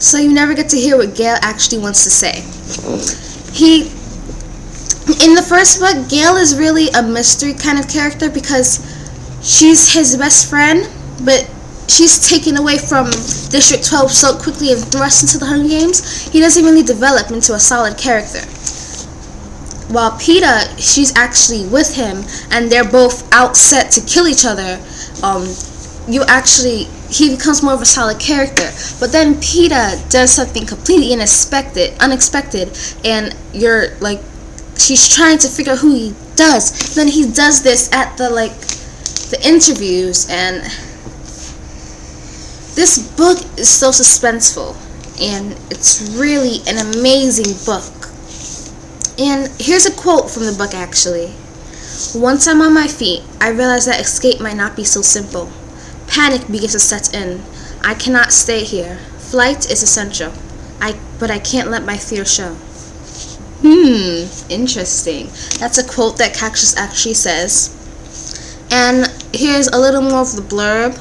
so you never get to hear what Gale actually wants to say. In the first book, Gale is really a mystery kind of character because she's his best friend, but she's taken away from District 12 so quickly and thrust into the Hunger Games. He doesn't really develop into a solid character. While Peeta, she's actually with him, and they're both out set to kill each other. He becomes more of a solid character. But then Peeta does something completely unexpected, and you're like, she's trying to figure out who he does. Then he does this at the interviews, and this book is so suspenseful, and it's really an amazing book. And here's a quote from the book actually. Once I'm on my feet, I realize that escape might not be so simple. Panic begins to set in. I cannot stay here. Flight is essential. But I can't let my fear show. Interesting. That's a quote that Cactus actually says. And here's a little more of the blurb.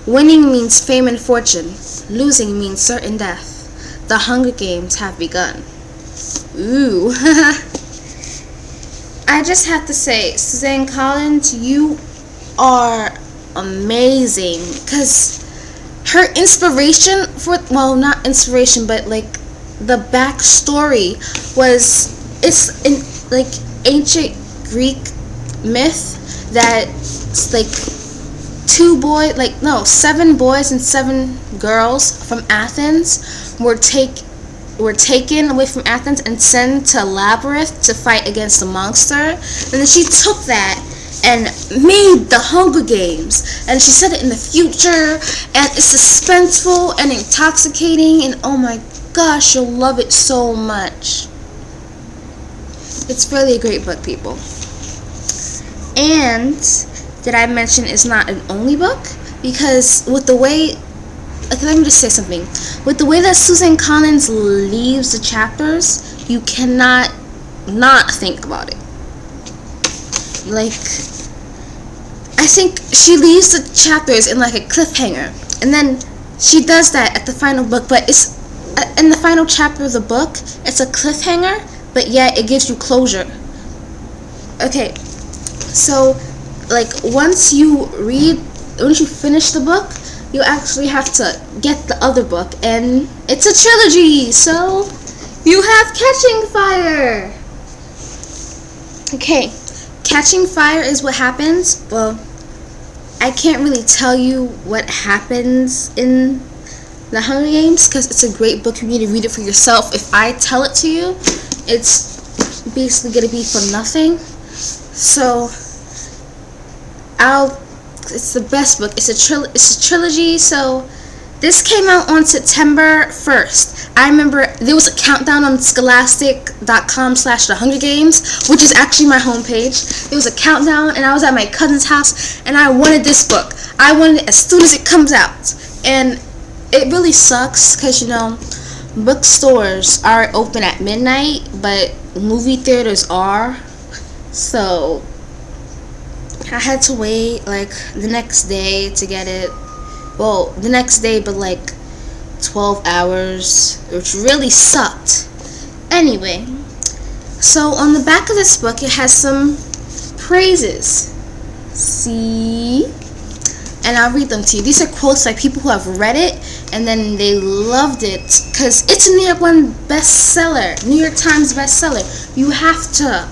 Winning means fame and fortune. Losing means certain death. The Hunger Games have begun. Ooh. I just have to say, Suzanne Collins, you are amazing. Because her inspiration not inspiration, but the backstory was, it's in ancient Greek myth that 7 boys and 7 girls from Athens were taken away from Athens and sent to Labyrinth to fight against the monster. And then she took that and made the Hunger Games, and she said it in the future, and it's suspenseful and intoxicating, and oh my gosh, you'll love it so much. It's really a great book, people. And did I mention it's not an only book? Because with the way, let me just say something. With the way that Suzanne Collins leaves the chapters, you cannot not think about it. I think she leaves the chapters in a cliffhanger, and then she does that at the final book, but it's in the final chapter of the book, it's a cliffhanger, but yet it gives you closure. Okay, so once you finish the book, you actually have to get the other book, and it's a trilogy, so you have Catching Fire. Okay, Catching Fire is what happens. Well, I can't really tell you what happens in the Hunger Games because it's a great book. You need to read it for yourself. If I tell it to you, it's basically going to be for nothing. So, it's the best book. It's a trilogy, so this came out on September 1st. I remember there was a countdown on scholastic.com/The Hunger Games, which is actually my homepage. There was a countdown, and I was at my cousin's house, and I wanted this book. I wanted it as soon as it comes out. And it really sucks, because, bookstores are open at midnight, but movie theaters are. So I had to wait, the next day to get it. Well, the next day, but 12 hours, which really sucked. Anyway, so on the back of this book, it has some praises. See? And I'll read them to you. These are quotes by people who have read it, and then they loved it, because it's a New York New York Times bestseller. You have to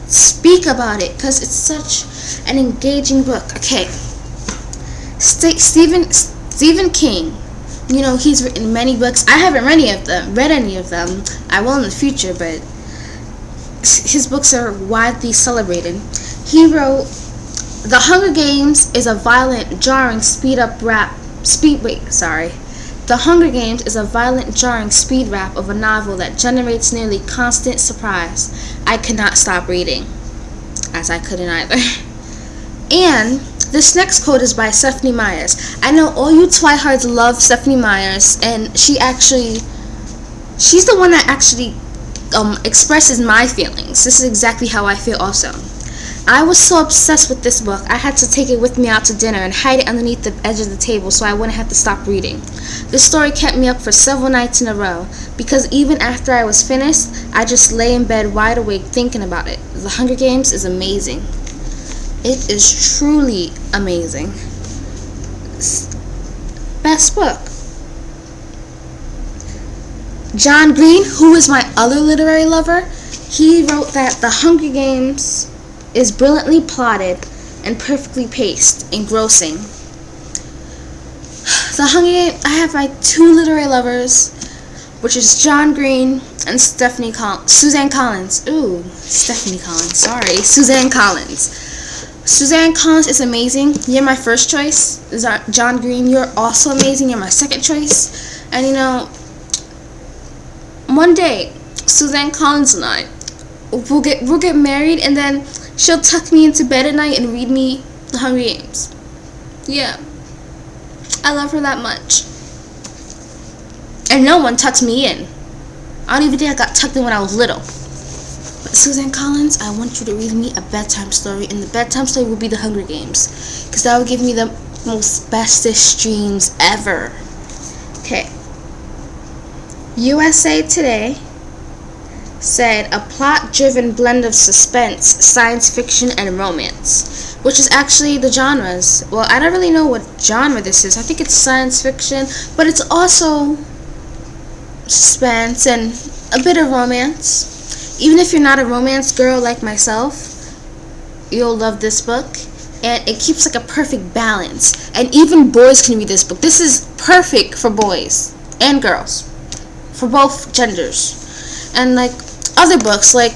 speak about it, because it's such an engaging book. Okay. Stephen King, he's written many books. I haven't read any of them. I will in the future, but his books are widely celebrated. He wrote, The Hunger Games is a violent, jarring, The Hunger Games is a violent, jarring speed rap of a novel that generates nearly constant surprise. I could not stop reading, as I couldn't either. And this next quote is by Stephanie Myers. I know all you Twihards love Stephanie Myers, and she's the one that actually expresses my feelings. This is exactly how I feel also. I was so obsessed with this book, I had to take it with me out to dinner and hide it underneath the edge of the table so I wouldn't have to stop reading. This story kept me up for several nights in a row, because even after I was finished, I just lay in bed wide awake thinking about it. The Hunger Games is amazing. It is truly amazing. Best book. John Green, who is my other literary lover, he wrote that The Hunger Games is brilliantly plotted and perfectly paced, engrossing. The Hunger Games, I have my two literary lovers, which is John Green and Suzanne Collins. Ooh, Stephanie Collins, sorry, Suzanne Collins. Suzanne Collins is amazing. You're my first choice. John Green, you're also amazing. You're my second choice. And you know, one day, Suzanne Collins and I, we'll get married, and then she'll tuck me into bed at night and read me The Hunger Games. Yeah. I love her that much. And no one tucks me in. I don't even think I got tucked in when I was little. But Suzanne Collins, I want you to read me a bedtime story, and the bedtime story will be The Hunger Games, because that will give me the most bestest dreams ever. Okay. USA Today said a plot-driven blend of suspense, science fiction, and romance, which is actually the genres. Well, I don't really know what genre this is. I think it's science fiction, but it's also suspense and a bit of romance. Even if you're not a romance girl like myself, you'll love this book, and it keeps like a perfect balance. And even boys can read this book. This is perfect for boys and girls, for both genders. And like other books, like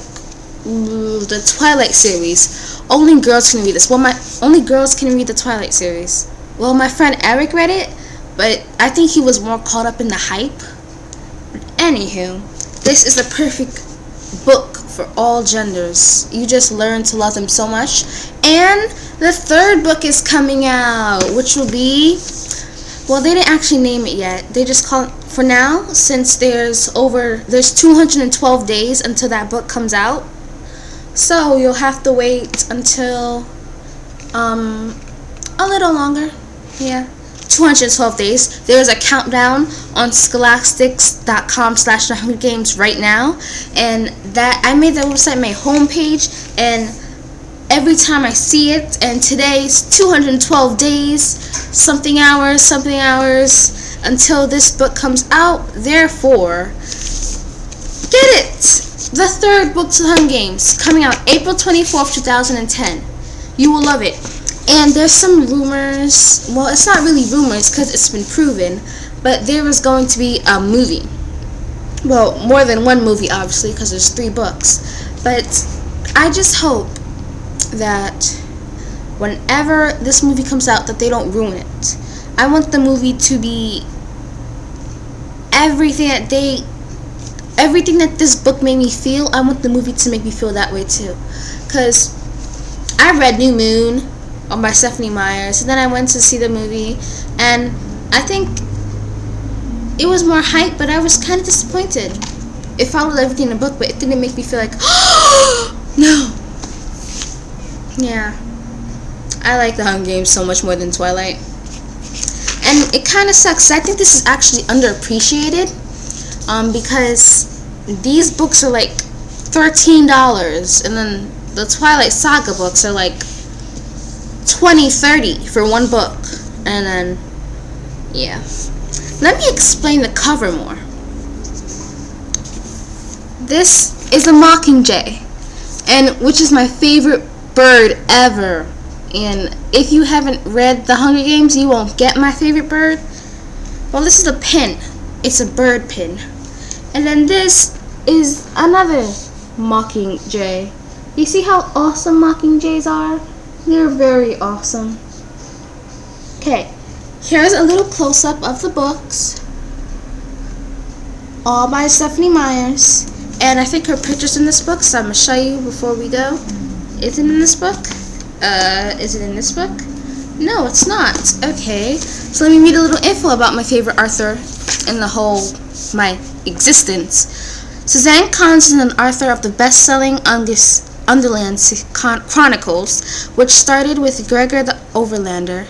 the Twilight series, only girls can read this. Well, only girls can read the Twilight series. Well, my friend Eric read it, but I think he was more caught up in the hype. But anywho, this is the perfect book for all genders. You just learn to love them so much. And the third book is coming out, which will be, well, they didn't actually name it yet. They just call it, for now, since there's 212 days until that book comes out. So you'll have to wait until a little longer. Yeah, 212 days. There's a countdown on scholastics.com/theHungerGames right now, and that I made that website my homepage, and every time I see it, and today's 212 days, something hours until this book comes out. Therefore, get it! The third book to the Hunger Games, coming out April 24th, 2010. You will love it. And there's some rumors, well, it's not really rumors because it's been proven, but there is going to be a movie. Well, more than one movie, obviously, because there's 3 books. But I just hope that whenever this movie comes out, that they don't ruin it. I want the movie to be everything that this book made me feel. I want the movie to make me feel that way too. Because I read New Moon by Stephanie Meyers, and then I went to see the movie, and I think it was more hype, but I was kind of disappointed. It followed everything in the book, but it didn't make me feel like, oh, no. Yeah. I like The Hunger Games so much more than Twilight. And it kind of sucks. I think this is actually underappreciated, because these books are like $13, and then the Twilight Saga books are like $20-$30 for one book. And then, yeah. Let me explain the cover more. This is a mockingjay, and which is my favorite bird ever. And if you haven't read The Hunger Games, you won't get my favorite bird. Well, this is a pin. It's a bird pin. And then this is another mockingjay. You see how awesome mockingjays are? They're very awesome. Okay, here's a little close-up of the books. All by Stephanie Meyers. And I think her picture's in this book, so I'm going to show you before we go. Is it in this book? Is it in this book? No, it's not. Okay, so let me read a little info about my favorite author in the whole, my existence. Suzanne Collins is an author of the best-selling Underland Chronicles, which started with Gregor the Overlander.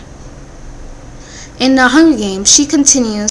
In The Hunger Games, she continues